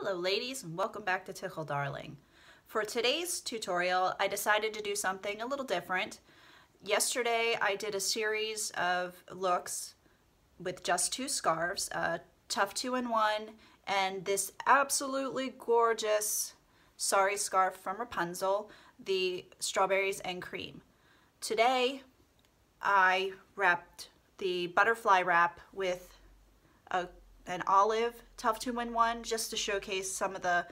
Hello ladies, and welcome back to Tichel Darling. For today's tutorial, I decided to do something a little different. Yesterday I did a series of looks with just two scarves, a Tuff 2-in-1 and this absolutely gorgeous Sari scarf from Wrapunzel, the strawberries and cream. Today I wrapped the butterfly wrap with an olive Tuff 2-in-1 just to showcase some of the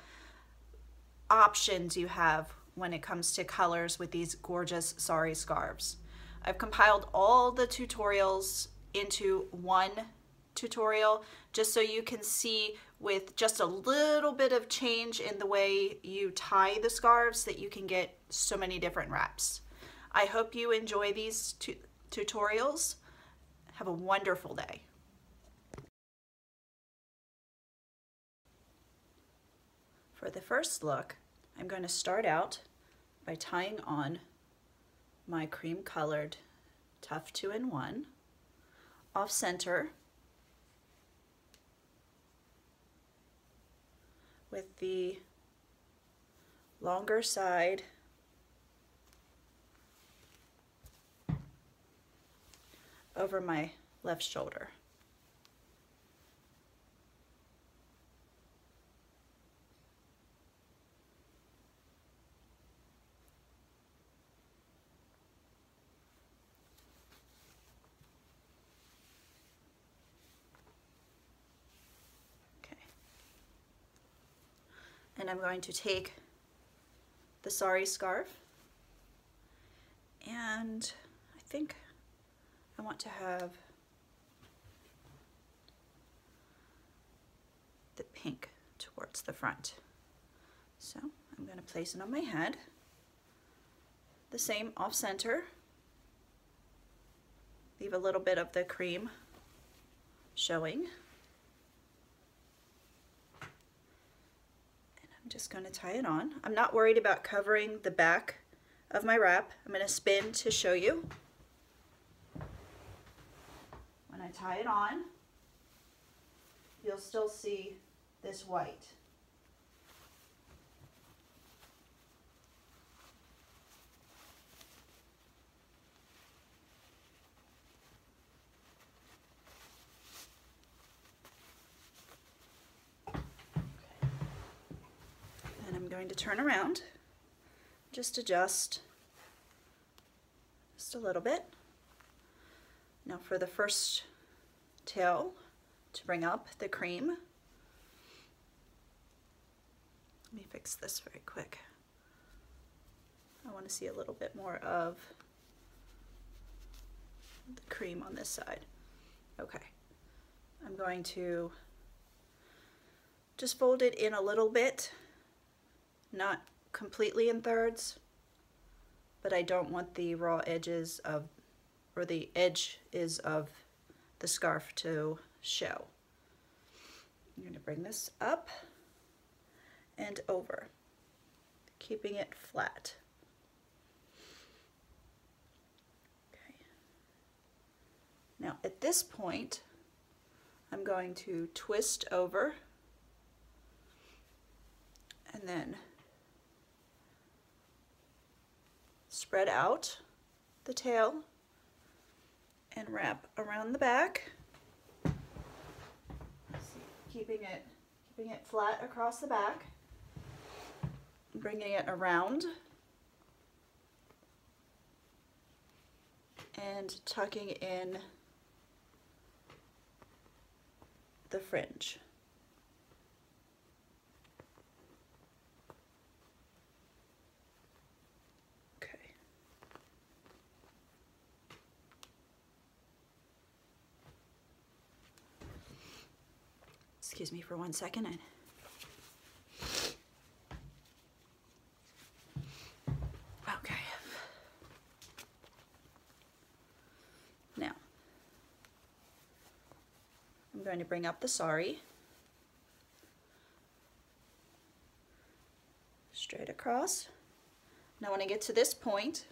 options you have when it comes to colors with these gorgeous Sari scarves. I've compiled all the tutorials into one tutorial just so you can see with just a little bit of change in the way you tie the scarves that you can get so many different wraps. I hope you enjoy these tutorials. Have a wonderful day. For the first look, I'm going to start out by tying on my cream colored Tuff 2-in-1 off center with the longer side over my left shoulder. And I'm going to take the Sari scarf, and I think I want to have the pink towards the front. So I'm going to place it on my head, the same off center, leave a little bit of the cream showing. Just going to tie it on. I'm not worried about covering the back of my wrap. I'm going to spin to show you. When I tie it on, you'll still see this white. Going to turn around, just adjust just a little bit. Now for the first tail, to bring up the cream, let me fix this very quick. I want to see a little bit more of the cream on this side. Okay, I'm going to just fold it in a little bit, not completely in thirds, but I don't want the raw edges of, or the edges of the scarf to show. I'm going to bring this up and over, keeping it flat. Okay. Now at this point, I'm going to twist over and then spread out the tail and wrap around the back, keeping it flat across the back, bringing it around and tucking in the fringe. Excuse me for 1 second. Okay. Now, I'm going to bring up the Sari, straight across. Now when I get to this point,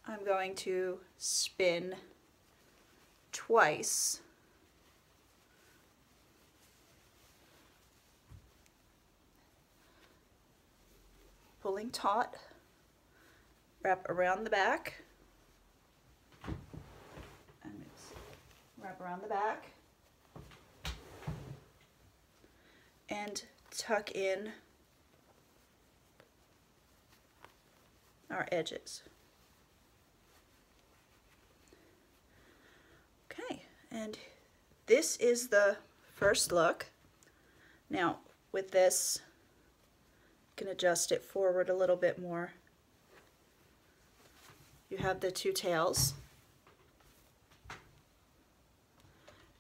I'm going to spin twice pulling taut, wrap around the back, and wrap around the back, and tuck in our edges. Okay, and this is the first look. Now with this, you can adjust it forward a little bit more. You have the two tails.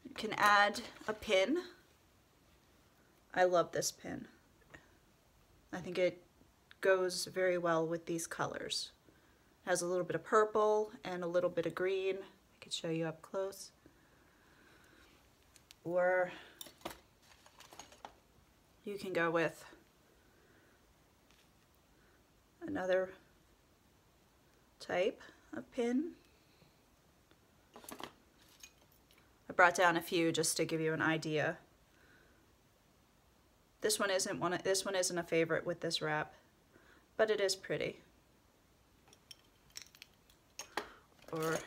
You can add a pin. I love this pin. I think it goes very well with these colors. It has a little bit of purple and a little bit of green. I could show you up close. Or you can go with another type of pin. I brought down a few just to give you an idea. This one isn't a favorite with this wrap, but it is pretty. Or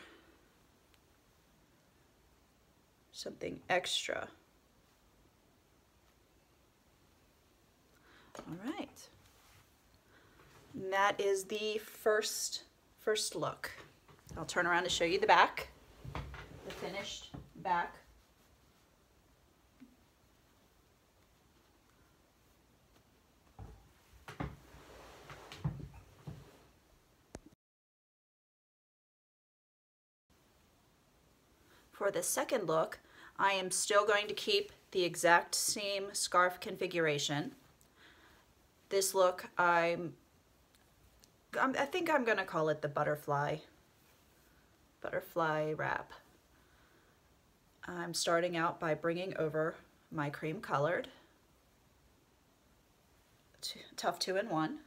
something extra. All right. And that is the first look. I'll turn around to show you the back, the finished back. For the second look, I am still going to keep the exact same scarf configuration. This look, I think I'm gonna call it the butterfly wrap. I'm starting out by bringing over my cream colored Tuff 2-in-1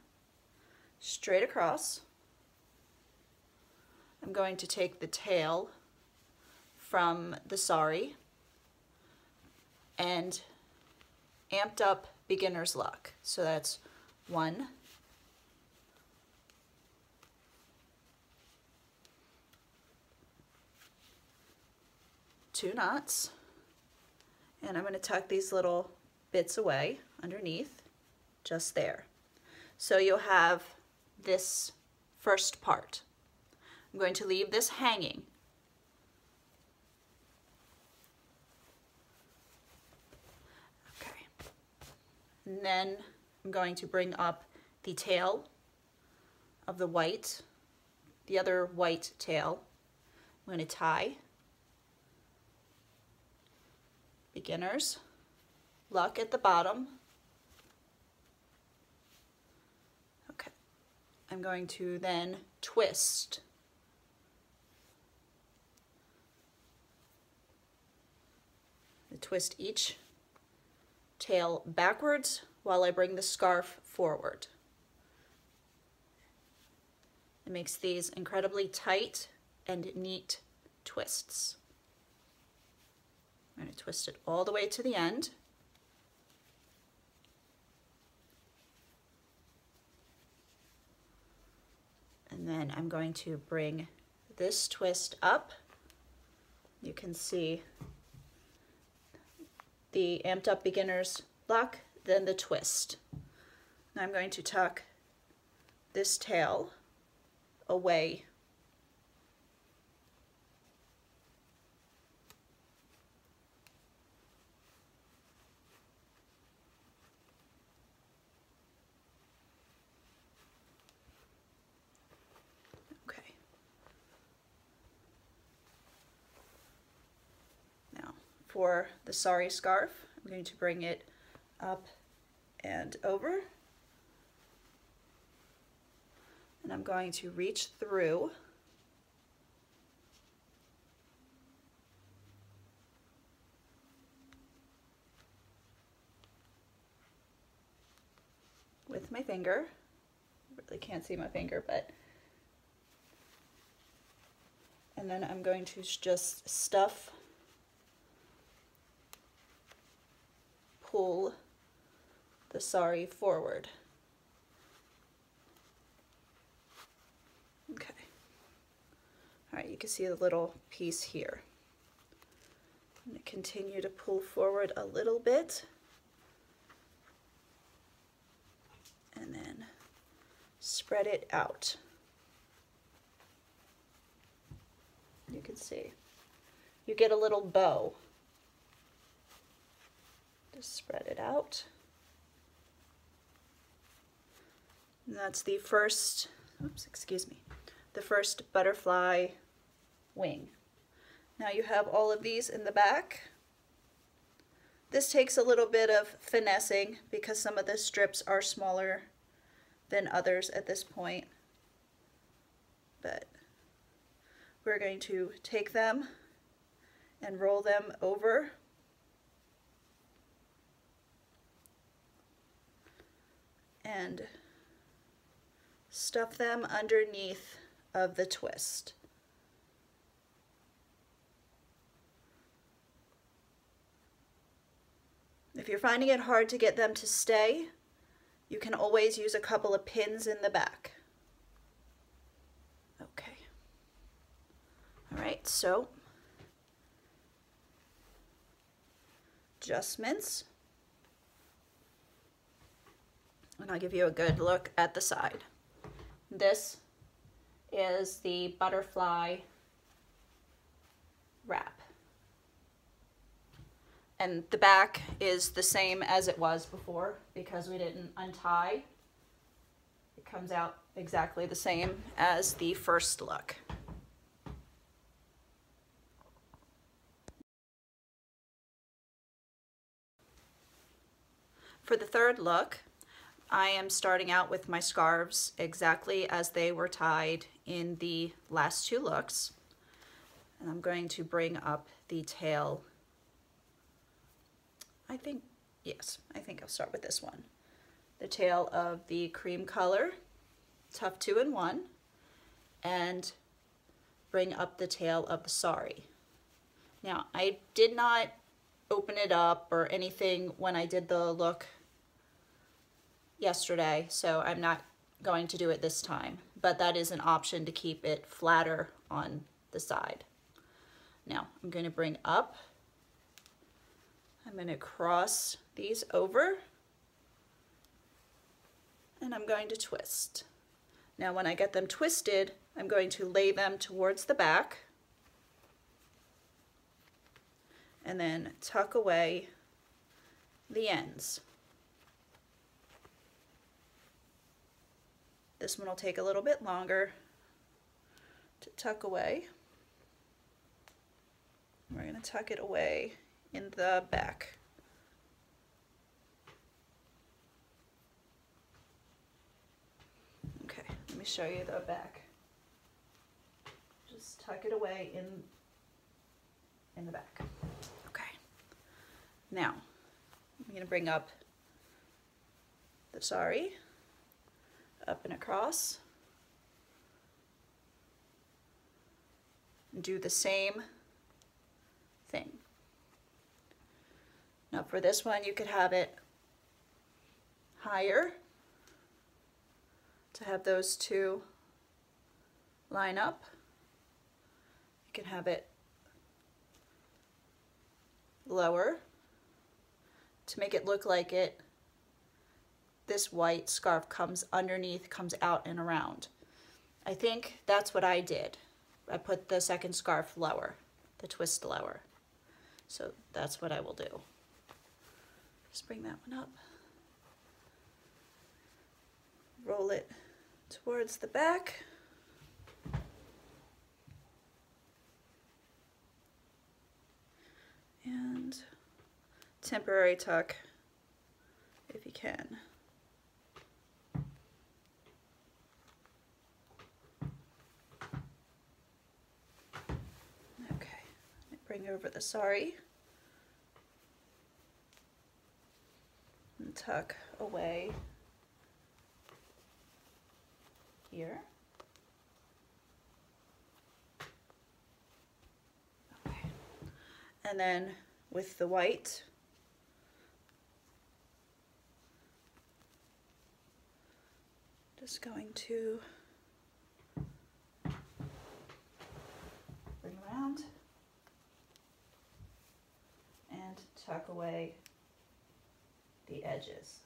straight across. I'm going to take the tail from the Sari and amped up beginner's luck. So that's 1, 2 knots, and I'm going to tuck these little bits away underneath, just there. So you'll have this first part. I'm going to leave this hanging. Okay. And then I'm going to bring up the tail of the white, the other white tail. I'm going to tie beginner's luck at the bottom. Okay. I'm going to then twist. Twist each tail backwards while I bring the scarf forward. It makes these incredibly tight and neat twists. I'm going to twist it all the way to the end. And then I'm going to bring this twist up. You can see the amped up beginner's luck, then the twist. Now I'm going to tuck this tail away. Okay. Now for the Sari scarf, I'm going to bring it up and over. And I'm going to reach through with my finger. I really can't see my finger, but and then I'm going to just pull the Sari forward. All right, you can see the little piece here. I'm going to continue to pull forward a little bit and then spread it out. You can see. You get a little bow. Just spread it out. And that's the first, oops, excuse me, the first butterfly wing. Now you have all of these in the back. This takes a little bit of finessing because some of the strips are smaller than others at this point. But we're going to take them and roll them over. And stuff them underneath of the twist. If you're finding it hard to get them to stay, you can always use a couple of pins in the back. Okay. All right, so adjustments. And I'll give you a good look at the side. This is the butterfly wrap. And the back is the same as it was before because we didn't untie. It comes out exactly the same as the first look. For the third look, I am starting out with my scarves exactly as they were tied in the last two looks. And I'm going to bring up the tail. I think I'll start with this one. The tail of the cream color, Tuff 2-in-1, and bring up the tail of the Sari. Now, I did not open it up or anything when I did the look yesterday, so I'm not going to do it this time, but that is an option to keep it flatter on the side. Now, I'm going to bring up, I'm going to cross these over, and I'm going to twist. Now, when I get them twisted, I'm going to lay them towards the back, and then tuck away the ends. This one will take a little bit longer to tuck away. We're going to tuck it away in the back. Okay, let me show you the back. Just tuck it away in the back. Okay. Now, I'm going to bring up the Sari, up and across. Do the same thing. Now for this one, you could have it higher to have those two line up. You can have it lower to make it look like this white scarf comes underneath, comes out and around. I think that's what I did. I put the second scarf lower, the twist lower. So that's what I will do. Just bring that one up. Roll it towards the back. And temporary tuck if you can. Bring over the Sari and tuck away here. Okay. And then with the white, just going to tuck away the edges.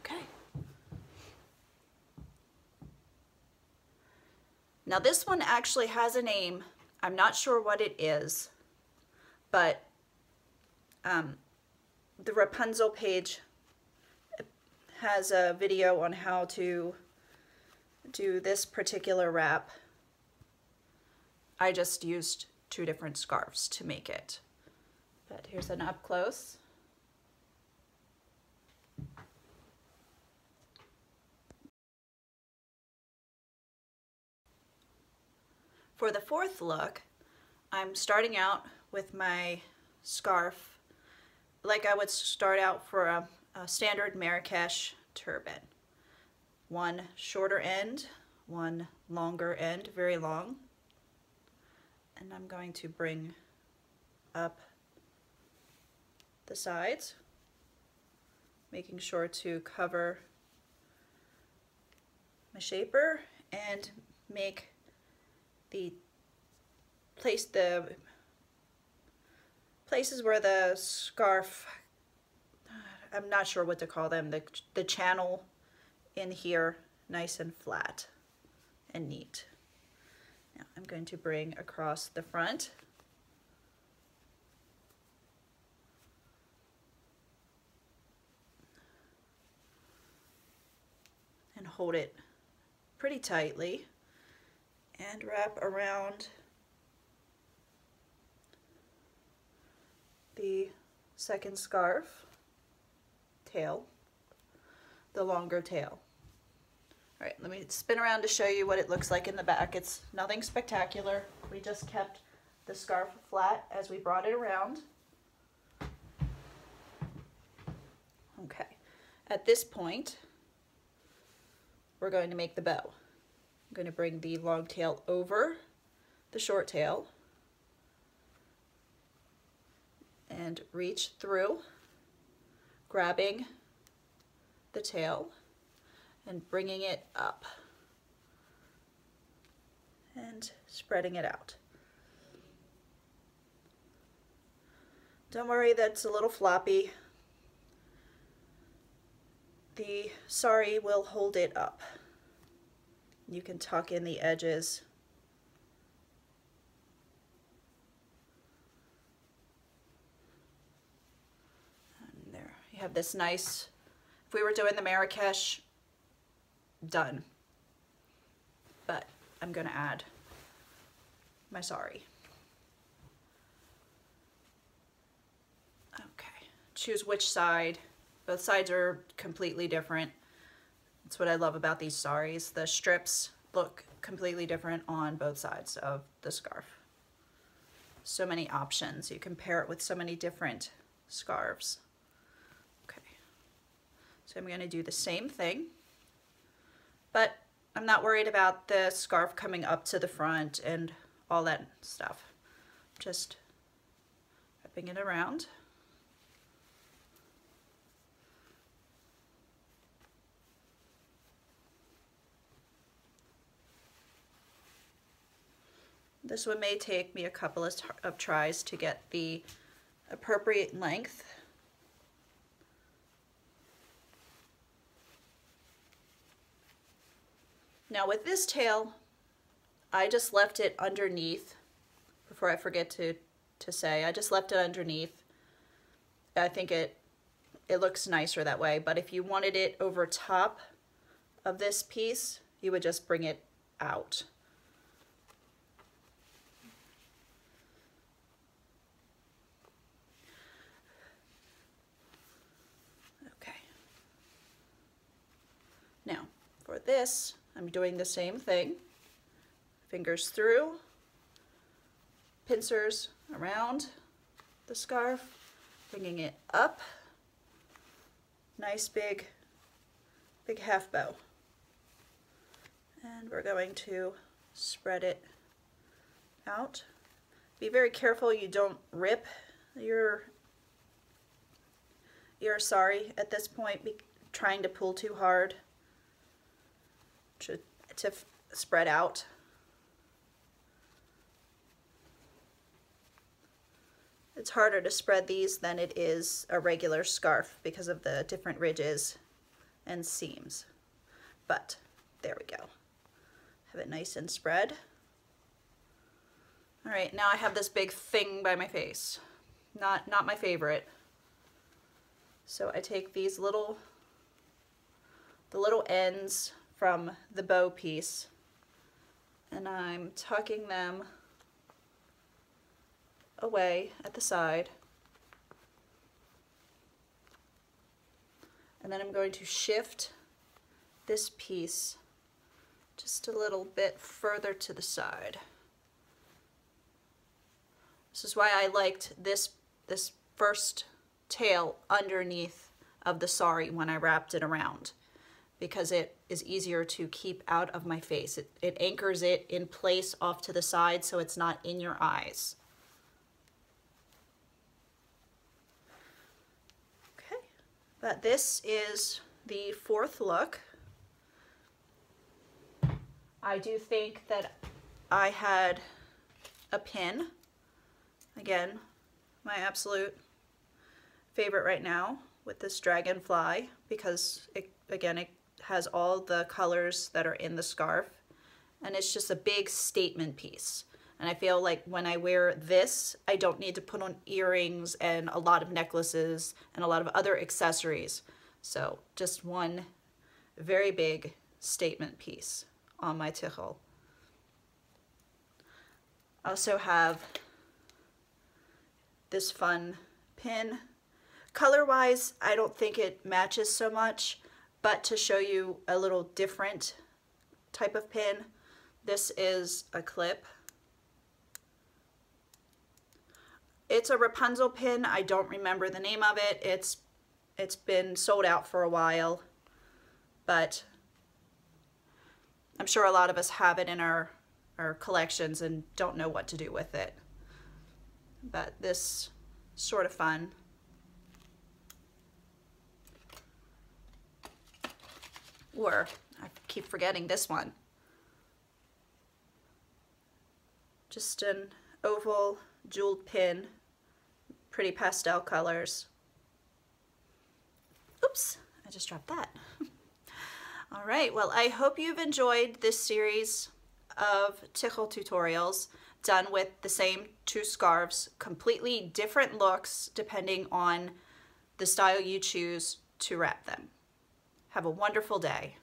Okay. Now this one actually has a name. I'm not sure what it is, but the Wrapunzel page has a video on how to do this particular wrap. I just used 2 different scarves to make it. But here's an up close. For the 4th look, I'm starting out with my scarf like I would start out for a standard Marrakesh turban. One shorter end, one longer end, very long. And I'm going to bring up the sides, making sure to cover my shaper and make the places where the scarf, I'm not sure what to call them, the channel in here, nice and flat and neat. Now I'm going to bring across the front. And hold it pretty tightly and wrap around the second scarf tail, the longer tail. All right, let me spin around to show you what it looks like in the back. It's nothing spectacular. We just kept the scarf flat as we brought it around. Okay, at this point, we're going to make the bow. I'm going to bring the long tail over the short tail and reach through, grabbing the tail and bringing it up and spreading it out. Don't worry, that's a little floppy. The sari will hold it up. You can tuck in the edges. And there, you have this nice, if we were doing the Marrakesh, done. But I'm gonna add my sari. Okay, choose which side. Both sides are completely different. That's what I love about these saris. The strips look completely different on both sides of the scarf. So many options. You can pair it with so many different scarves. Okay, so I'm gonna do the same thing, but I'm not worried about the scarf coming up to the front and all that stuff. Just wrapping it around. This one may take me a couple of tries to get the appropriate length. Now with this tail, I just left it underneath, before I forget to say, I just left it underneath. I think it looks nicer that way, but if you wanted it over top of this piece, you would just bring it out. Now, for this, I'm doing the same thing. Fingers through, pincers around the scarf, bringing it up. Nice big half bow. And we're going to spread it out. Be very careful you don't rip your sari at this point, trying to pull too hard to spread out. It's harder to spread these than it is a regular scarf because of the different ridges and seams. But there we go. Have it nice and spread. All right, now I have this big thing by my face. Not my favorite. So I take these the little ends from the bow piece, and I'm tucking them away at the side. And then I'm going to shift this piece just a little bit further to the side. This is why I liked this first tail underneath of the sari when I wrapped it around, because it is easier to keep out of my face. It anchors it in place off to the side so it's not in your eyes. Okay, but this is the fourth look. I do think that I had a pin. Again, my absolute favorite right now with this dragonfly, because it has all the colors that are in the scarf, and it's just a big statement piece. And I feel like when I wear this, I don't need to put on earrings and a lot of necklaces and a lot of other accessories. So just one very big statement piece on my Tichel. I also have this fun pin. Color-wise, I don't think it matches so much, but to show you a little different type of pin, this is a clip. It's a Wrapunzel pin. I don't remember the name of it. It's been sold out for a while, but I'm sure a lot of us have it in our collections and don't know what to do with it. But this is sort of fun. Or, I keep forgetting this one. Just an oval jeweled pin, pretty pastel colors. Oops, I just dropped that. All right, well, I hope you've enjoyed this series of Tichel tutorials done with the same two scarves, completely different looks depending on the style you choose to wrap them. Have a wonderful day.